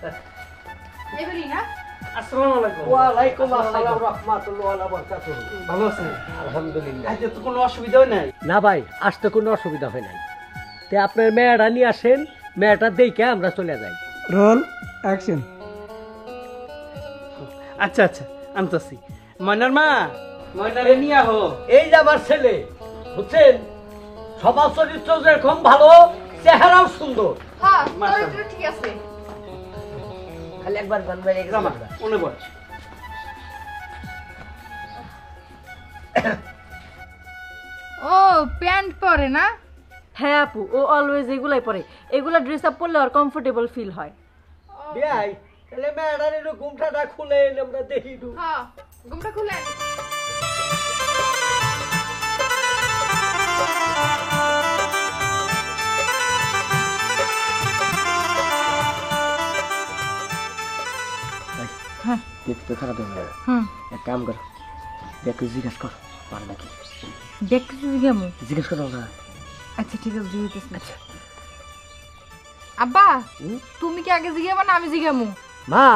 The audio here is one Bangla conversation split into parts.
এবারই না আসসালামু আলাইকুম। ওয়া আলাইকুম আসসালাম রাহমাতুল্লাহি ওয়া বারাকাতুহু। ভালো আছেন? আলহামদুলিল্লাহ। আজ তো কোনো অসুবিধা নাই? না ভাই, আসতে কোনো অসুবিধা হয় নাই। তে আপনার মেয়েটা নিয়ে আসেন, মেয়েটা দেখে আমরা চলে যাই। Roll action. আচ্ছা আচ্ছা, আনতাছি। ময়নার মা, ময়নারে নিয়ে আহো। এই যে আমার ছেলে, বুঝছেন, স্বভাব চরিত্র যেরকম ভালো, চেহারাও সুন্দর। হ্যাঁ চরিত্র ঠিক আছে। খালি একবার বানবাই জামা মনে বল। ও প্যান্ট পরে না? হ্যাঁ আপু, ও অলওয়েজ এগুলাই পরে। এগুলা ড্রেস আপ পরলে আর কমফোর্টেবল ফিল হয়। বিয়াই, তাহলে মেয়েটার একটু ঘুমটাটা খুলে আমরা দেখি একটু। হ্যাঁ ঘুমটা খুলেন। দেখতে খারাপ হবে না। এক কাম কর, দেখে জিজ্ঞাসা কর পারে নাকি। দেখতেছি জিগামু। জিজ্ঞাসা করো না। আচ্ছা ঠিক আছে জিগাইতেছি। আচ্ছা আব্বা, তুমি কি আগে জিগাবা না আমি জিগামু? মা,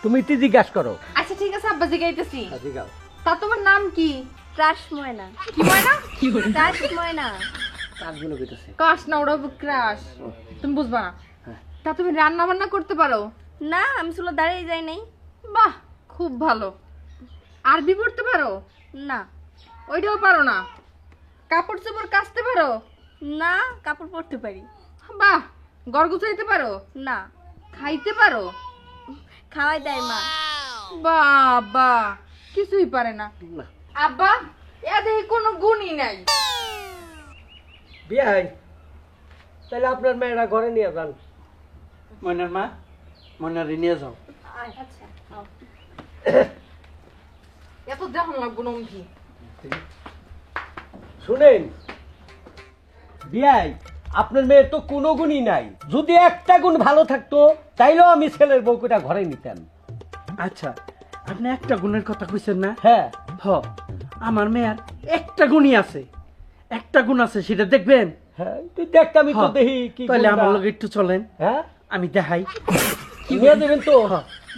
তুমি তো জিজ্ঞাসা করো। আচ্ছা ঠিক আছে আব্বা জিগাইতেছি। জিজ্ঞাও। তা তোমার নাম কি? ক্রাশ ময়না। কি ময়না? ক্রাশ ময়না। কাজগুলো কইতেছে। ক্রাশ না, ওটা ক্রাশ। তুমি বুঝবা না। তা তুমি রান্না বান্না করতে পারো? না, আমি চুলো দাঁড়িয়ে যাই নাই। বাহ, খুব ভালো। আরবি পড়তে পারো? না। ওইটাও পারো না? কাপড় চোপড় কাচতে পারো? না, কাপড় পরতে পারি। বাহ, ঘর গুছাইতে পারো? না। খাইতে পারো? খাওয়াই দেয় মা। বাবা, কিছুই পারে না। আব্বা, এদের কোনো গুণই নাই। বিয়াই, তাহলে আপনার মেয়েরা ঘরে নিয়ে যান। ময়নার মা, ময়নারে নিয়ে যাও। আচ্ছা। এত দেখান লাগবো নমকি। শুনেন বিয়াই, আপনার মেয়ের তো কোনো গুণই নাই। যদি একটা গুণ ভালো থাকতো তাইলেও আমি ছেলের বউকুটা ঘরে নিতাম। আচ্ছা, আপনি একটা গুণের কথা কইছেন না? হ্যাঁ। হ, আমার মেয়ের একটা গুণই আছে। একটা গুণ আছে, সেটা দেখবেন? হ্যাঁ, তুই দেখ, আমি তো দেখি কি। তাহলে আমার লগে একটু চলেন। হ্যাঁ, আমি দেখাই। নিয়ে দেবেন তো?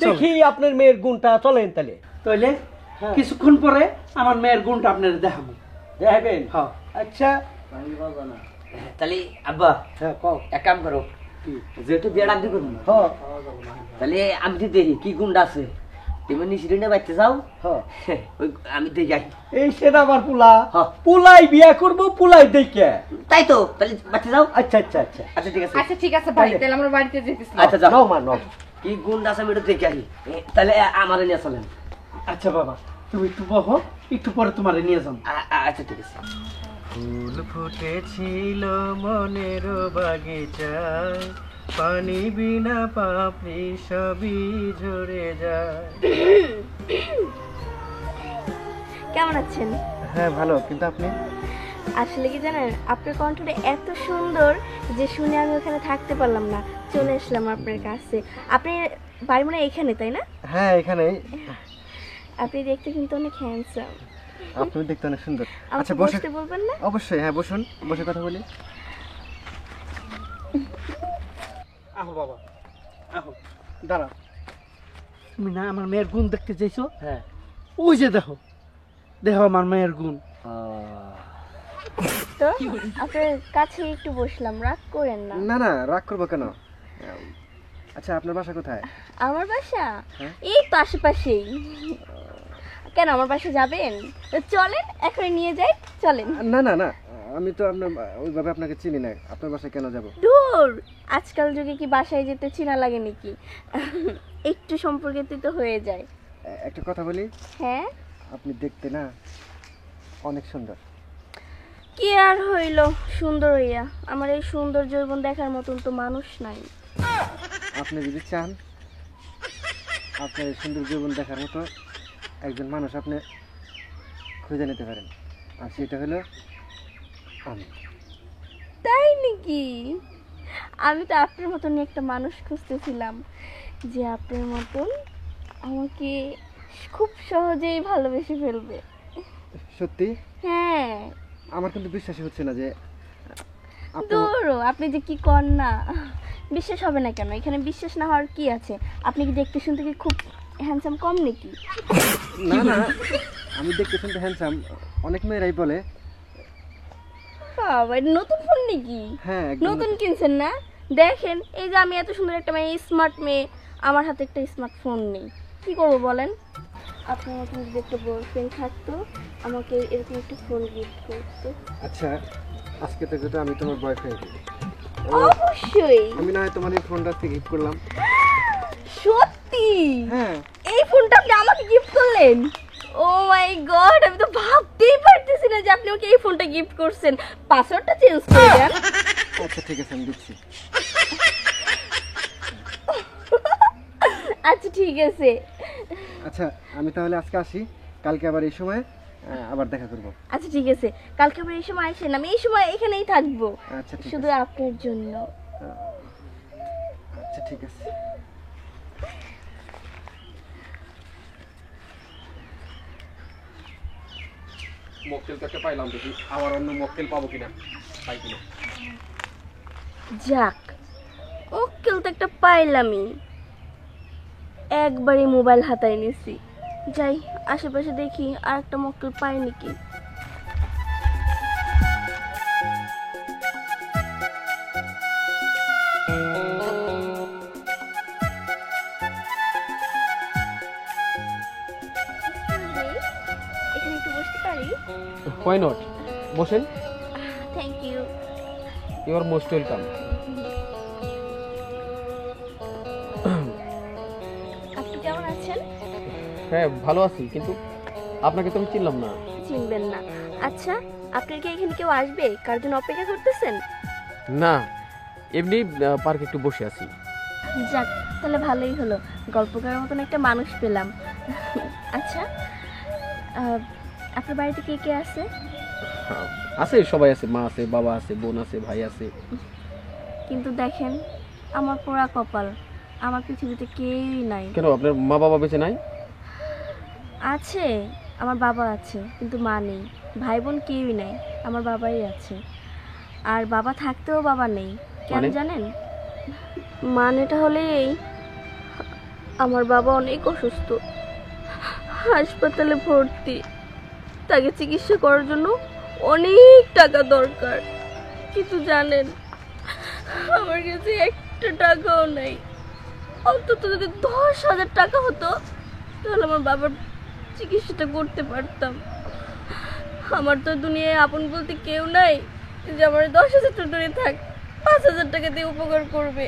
দেখি আপনার মেয়ের গুণটা, চলেন তাহলে। তাহলে কিছুক্ষণ পরে আমার মেয়ের গুণটা আপনার দেখাবো। দেখবেন? হ্যাঁ। আচ্ছা তাহলে আব্বা, হ্যাঁ, কও। এক কাম করো, যেহেতু বিয়ে ডাক দিব না, হ্যাঁ তাহলে আমি তো দেখি কি গুণটা আছে। তুমি নিশ্চিত বাড়তে যাও, হ্যাঁ, ওই আমি দেখে আসি। এই সেটা আমার পুলা। হ্যাঁ। পুলাই বিয়া করবো, পুলাই দেখে। তাই তো, তাহলে বাড়তে যাও। আচ্ছা আচ্ছা আচ্ছা আচ্ছা ঠিক আছে। আচ্ছা ঠিক আছে ভাই, তাহলে আমরা বাড়িতে যেতেছি। আচ্ছা যাও। নাও মা, নাও। কি গুণটা আছে আমি একটু দেখে আসি। তাহলে আমার নিয়ে চলেন। আচ্ছা বাবা, তুমি একটু বহো, একটু পরে তোমার নিয়ে যাও। আচ্ছা ঠিক আছে। ফুল ফুটেছিল মনের বাগিচায়, পানি বিনা পাপড়ি সবই ঝরে যায়। কেমন আছেন? হ্যাঁ ভালো, কিন্তু আপনি? আসলে কি জানেন, আপনার কণ্ঠটা এত সুন্দর যে শুনে আমি ওখানে থাকতে পারলাম না, চলে আসলাম আপনার কাছে। আপনি বাড়ি মনে হয় এখানে, তাই না? হ্যাঁ এখানেই। আপনি দেখতে কিন্তু অনেক হ্যান্ডসাম। আপনি দেখতে অনেক সুন্দর। আচ্ছা বসতে বলবেন না? অবশ্যই, হ্যাঁ বসুন, বসে কথা বলি। আহো বাবা, আহো, দাঁড়াও। তুমি না আমার মেয়ের গুণ দেখতে চাইছো? হ্যাঁ। ওই যে দেখো, দেখো আমার মেয়ের গুণ। তো আপনার কাছে একটু বসলাম, রাগ করেন না। না না, রাগ করবো কেন? আচ্ছা, আপনার বাসা কোথায়? আমার বাসা এই পাশেই। কেন, আমার বাসা যাবেন? চলেন, এখন নিয়ে যাই, চলেন। না না না, আমি তো আপনার ওইভাবে আপনাকে চিনি না, আপনার বাসায় কেন যাব? দূর, আজকাল যুগে কি বাসায় যেতে চিনা লাগে নাকি? একটু সম্পর্কিত তো হয়ে যায়। একটা কথা বলি? হ্যাঁ। আপনি দেখতে না অনেক সুন্দর। কি আর হইল সুন্দর হইয়া, আমার এই সুন্দর যৌবন দেখার মতন তো মানুষ নাই। আপনি যদি চান আপনার এই সুন্দর জীবন দেখার মতো একজন মানুষ আপনি খুঁজে নিতে পারেন, আর সেটা হলো আমি। তাই নাকি? আমি তো আপনার মতন একটা মানুষ খুঁজতেছিলাম, যে আপনার মতন আমাকে খুব সহজেই ভালোবেসে ফেলবে। সত্যি? হ্যাঁ। আমার কিন্তু বিশ্বাসই হচ্ছে না যে দূর, আপনি যে কি কর না, বিশ্বাস হবে না কেন? এখানে বিশ্বাস না হওয়ার কি আছে? আপনি কি দেখতে শুনতে কি খুব হ্যান্ডসাম কম নাকি? না না, আমি দেখতে শুনতে হ্যান্ডসাম, অনেক মেয়েরাই বলে। বাবা, এটা নতুন ফোন নাকি? হ্যাঁ, একদম নতুন কিনছেন না? দেখেন, এই যে আমি এত সুন্দর একটা মেয়ে, স্মার্ট মেয়ে, আমার হাতে একটা স্মার্টফোন নেই, কি করবো বলেন? আপনার মতন যদি একটা বয়ফ্রেন্ড থাকতো, আমাকে এরকম একটা ফোন গিফট করতো। আচ্ছা, আজকে থেকে তো আমি তোমার বয়ফ্রেন্ড। অবশ্যই। আমি না হয় তোমার এই ফোনটা গিফট করলাম। সত্যি? হ্যাঁ। এই ফোনটা আপনি আমাকে গিফট করলেন? ও মাই গড, আমি তো ভাবতেই পারতেছি না যে আপনি আমাকে এই ফোনটা গিফট করছেন। পাসওয়ার্ডটা চেঞ্জ করে দেন। আচ্ছা ঠিক আছে, আমি দিচ্ছি। আচ্ছা ঠিক আছে। আচ্ছা, আমি তাহলে আজকে আসি, কালকে আবার এই সময় আবার দেখা করব। আচ্ছা ঠিক আছে, কালকে আবার এই সময় আসেন, আমি এই সময় এখানেই থাকবো, আচ্ছা ঠিক শুধু আপনার জন্য। আচ্ছা ঠিক আছে। মক্কেল তো একটা পাইলাম, দেখি আবার অন্য মক্কেল পাবো কিনা, পাই কিনা। যাক, ওকেল তো একটা পাইলামই, একবারই মোবাইল হাতায় নিছি। যাই আশেপাশে দেখি আর একটা মক্কেল পাই নাকি। এখানে একটু বসতে পারি? হোয়াই নট, বসেন। Thank you. You are most welcome. আপনি কেমন আছেন? হ্যাঁ ভালো আছি, কিন্তু আপনাকে তো আমি চিনলাম না। চিনবেন না? আচ্ছা, আপনার কি এখানে কেউ আসবে? কার জন্য অপেক্ষা করতেছেন? না, এমনি পার্কে একটু বসে আছি। যাক, তাহলে ভালোই হলো, গল্প করার মতন একটা মানুষ পেলাম। আচ্ছা, আপনার বাড়িতে কে কে আছে? আছে, সবাই আছে, মা আছে, বাবা আছে, বোন আছে, ভাই আছে। কিন্তু দেখেন, আমার পোড়া কপাল, আমার পৃথিবীতে কেউই নাই। কেন, আপনার মা বাবা বেঁচে নাই? আছে, আমার বাবা আছে, কিন্তু মা নেই। ভাই বোন কেউই নাই, আমার বাবাই আছে। আর বাবা থাকতেও বাবা নেই, কেন মানে? জানেন? মানেটা হলে এই, আমার বাবা অনেক অসুস্থ, হাসপাতালে ভর্তি, তাকে চিকিৎসা করার জন্য অনেক টাকা দরকার। কিন্তু জানেন, আমার কাছে একটা টাকাও নেই। অন্তত যদি 10,000 টাকা হতো, তাহলে আমার বাবার চিকিৎসাটা করতে পারতাম। আমার তো দুনিয়ায় আপন বলতে কেউ নাই যে আমার 10,000 টাকা দূরে থাক 5,000 টাকা দিয়ে উপকার করবে।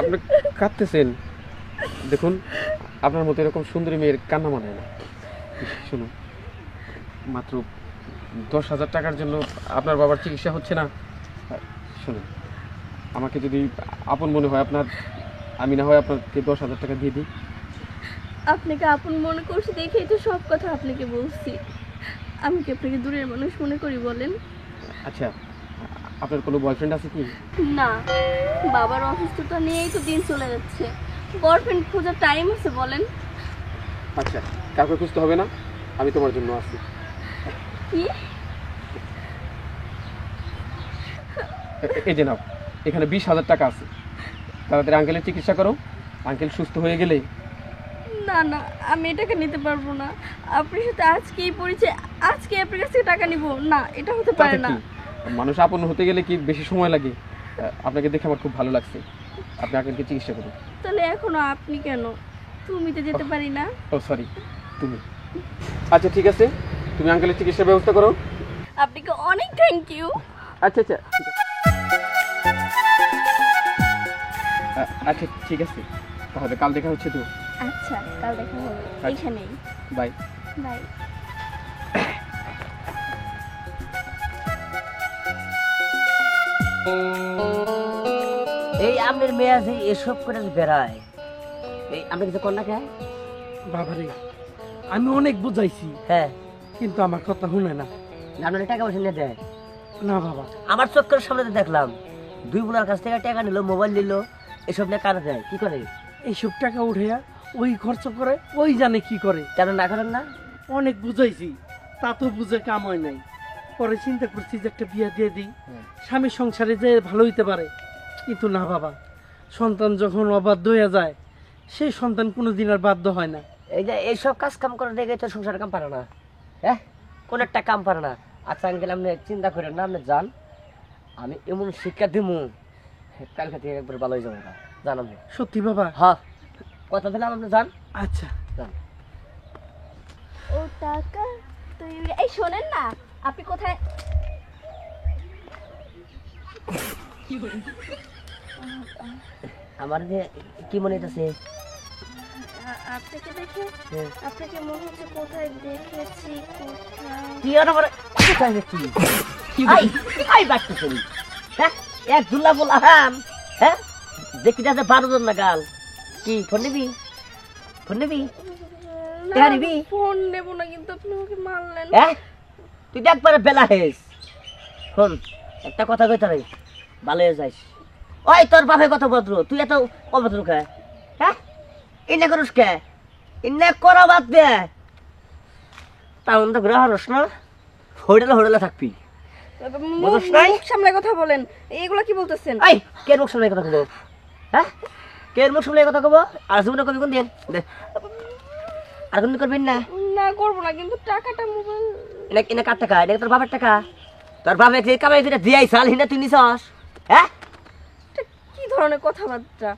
আপনি কাঁদতেছেন, দেখুন আপনার মতো এরকম সুন্দরী মেয়ের কান্না মানায় না। শুনুন, মাত্র 10,000 টাকার জন্য আপনার বাবার চিকিৎসা হচ্ছে না। শুনুন, আমাকে যদি আপন মনে হয় আপনার, আমি না হয় আপনাকে 10,000 টাকা দিয়ে দিই। আপনাকে আপন মনে করছি দেখেই তো সব কথা আপনাকে বলছি। আমি কি আপনাকে দূরের মানুষ মনে করি বলেন? আচ্ছা, আপনার কোনো বয়ফ্রেন্ড আছে কি? না, বাবার অসুস্থতা নিয়েই তো দিন চলে যাচ্ছে। বয়ফ্রেন্ড খোঁজার টাইম আছে বলেন? আচ্ছা, কাউকে খুঁজতে হবে না, আমি তোমার জন্য আছি। কি? এই যে নাও, এখানে 20,000 টাকা আছে, তাড়াতাড়ি আঙ্কেলের চিকিৎসা করো। আঙ্কেল সুস্থ হয়ে গেলে। না না, আমি এটাকে নিতে পারবো না। আপনার সাথে আজকেই পরিচয়, আজকে আপনার কাছ থেকে টাকা নিব না, এটা হতে পারে তাতে না। কি, মানুষ আপন হতে গেলে কি বেশি সময় লাগে? আপনাকে দেখে আমার খুব ভালো লাগছে, আপনি আঙ্কেলকে চিকিৎসা করুন। তাহলে এখনো আপনি কেন? তুমি তো যেতে পারি না? ও সরি, তুমি। আচ্ছা ঠিক আছে, তুমি আঙ্কেলের চিকিৎসার ব্যবস্থা করো। আপনাকে অনেক থ্যাংক ইউ। আচ্ছা আচ্ছা ঠিক আছে। আচ্ছা ঠিক আছে, তাহলে কাল দেখা হচ্ছে তো। আচ্ছা, কাল দেখা হবে এইখানেই। Bye bye. এই আমের মেয়া যে এসব করে বেড়ায়, এই আমরা কিছু কর না কে? বাবারে, আমি অনেক বুঝাইছি, হ্যাঁ, কিন্তু আমার কথা শুনে না। আপনার টাকা পয়সা নিয়ে দেয় না বাবা, আমার চোখের সামনে তো দেখলাম, দুই বোনার কাছ থেকে টাকা নিল, মোবাইল নিল, এসব নিয়ে কারা যায় কি করে? এইসব টাকা উঠে ওই খরচ করে, ওই জানে কি করে। কেন না করেন না? অনেক বুঝাইছি, তা তো বুঝে কাম হয় নাই। পরে চিন্তা করছি যে একটা বিয়ে দিয়ে দিই, স্বামীর সংসারে যে ভালো হইতে পারে। কিন্তু না বাবা, সন্তান যখন অবাধ্য হয়ে যায় সেই সন্তান কোনোদিন আর বাধ্য হয় না। এই যে এইসব কাজ কাম করে দেখে তো সংসার কাম পারে না, হ্যাঁ কোন একটা কাম পারে না। আচ্ছা আঙ্কেল আপনি চিন্তা করেন না, আপনি যান, আমি এমন শিক্ষা দিমু কালকে থেকে একবার ভালো হয়ে যাবো না, জান আপনি। সত্যি বাবা? হ্যাঁ কথা দিলাম, আপনি যান। আচ্ছা যান। ও টাকা তৈরি। এই শোনেন না, আপনি কোথায়? আমার যে কি মনে হইতাছে, আপনাকে দেখে আপনাকে মনে হচ্ছে কোথায় দেখেছি। কোথায়? কি আর আমার কোথায় দেখছি? আই আই বাচ্চা চলি, হ্যাঁ এক দুল্লা বলা, হ্যাঁ দেখি যাচ্ছে 12 জন না গাল। কি ফোন নিবি? ফোন নিবি? না, নিবি? ফোন নেব না, কিন্তু আপনি আমাকে মারলেন। হ্যাঁ তুই একবারে বেলা হেস। শোন একটা কথা কইতে রে, ভালো হয়ে যাইস। ওই তোর বাপে কত ভদ্র, তুই এত অভদ্র কে? হ্যাঁ ইন্নে করুস কে? ইন্নে করা বাদ দে, তাহলে তো ঘুরে হারস না, হোটেলে থাকবি। বুঝছ নাই? মুখ সামলে কথা বলেন। এগুলা কি বলতেছেন? এই কে মুখ সামনে কথা কব? হ্যাঁ কে মুখ সামনে কথা কব? আর জীবনে কবি কোন দিন দে, আর কোন করবেন না? না করব না, কিন্তু টাকাটা মোবাইল। এনে কার টাকা? এটা তোর বাবার টাকা। তোর বাবা যে কামাই করে দিয়াই সাল হিনা তুই নিছস, হ্যাঁ? কি ধরনের কথাবার্তা?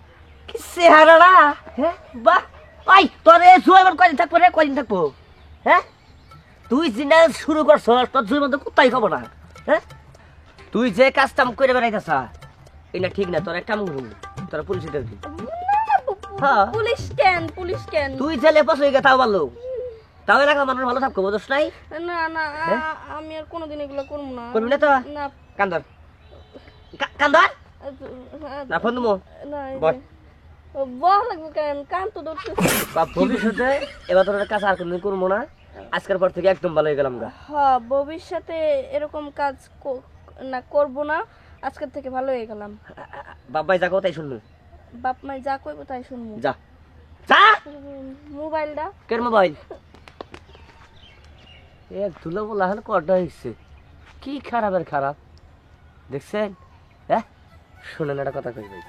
কি চেহারাটা, হ্যাঁ বাহ। ওই তোরে জুয়াইবার কয়দিন থাকবো রে, কয়দিন থাকবো? হ্যাঁ তুই জিনা শুরু করছস, তোর জুই মধ্যে কুত্তাই খাবো না। হ্যাঁ তুই যে কাজটা করে বেড়াইতেছা এটা ঠিক না, তোর এক কাম করবো, তোরা পুলিশে দেখবি। হ্যাঁ পুলিশ কেন? পুলিশ কেন? তুই জেলে পছই গে তাও ভালো, তাও এলাকা মানুষ ভালো থাকবো, বুঝছ নাই? না না, আমি আর কোনোদিন এগুলো করব না। করবি না তো? না কান্দর কান্দর না ফোন দেবো না, বল। বল লাগবে কেন? কান তো ধরতে। বা ভবিষ্যতে এবার তোর কাছে আর কোনদিন করবো না, আজকের পর থেকে একদম ভালো হয়ে গেলাম গা। হ্যাঁ, ভবিষ্যতে এরকম কাজ না করব না, আজকের থেকে ভালো হয়ে গেলাম। বাবাই যা তাই শুনবো, বাপ মাই যা কইব তাই শুনবো। যা যা। মোবাইলটা কেন মোবাইল? এক ধুলো বলা হলে কটা হয়েছে, কি খারাপের খারাপ দেখছেন? হ্যাঁ শোনেন একটা কথা কই ভাই,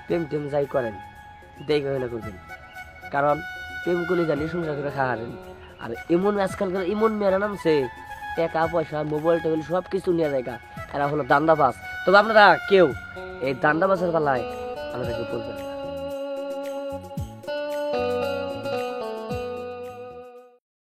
প্রেম টেম যাই করেন দেখে হলে করবেন, কারণ প্রেম করলে জানি সংসার করে খাওয়ারেন। আর এমন আজকালকার এমন মেয়েরা নামছে, টাকা পয়সা মোবাইল টোবাইল সব কিছু নিয়ে যায়, এরা হলো দান্দাবাজ। তবে আপনারা কেউ এই দান্দাবাজের বেলায় আমাদেরকে বলবেন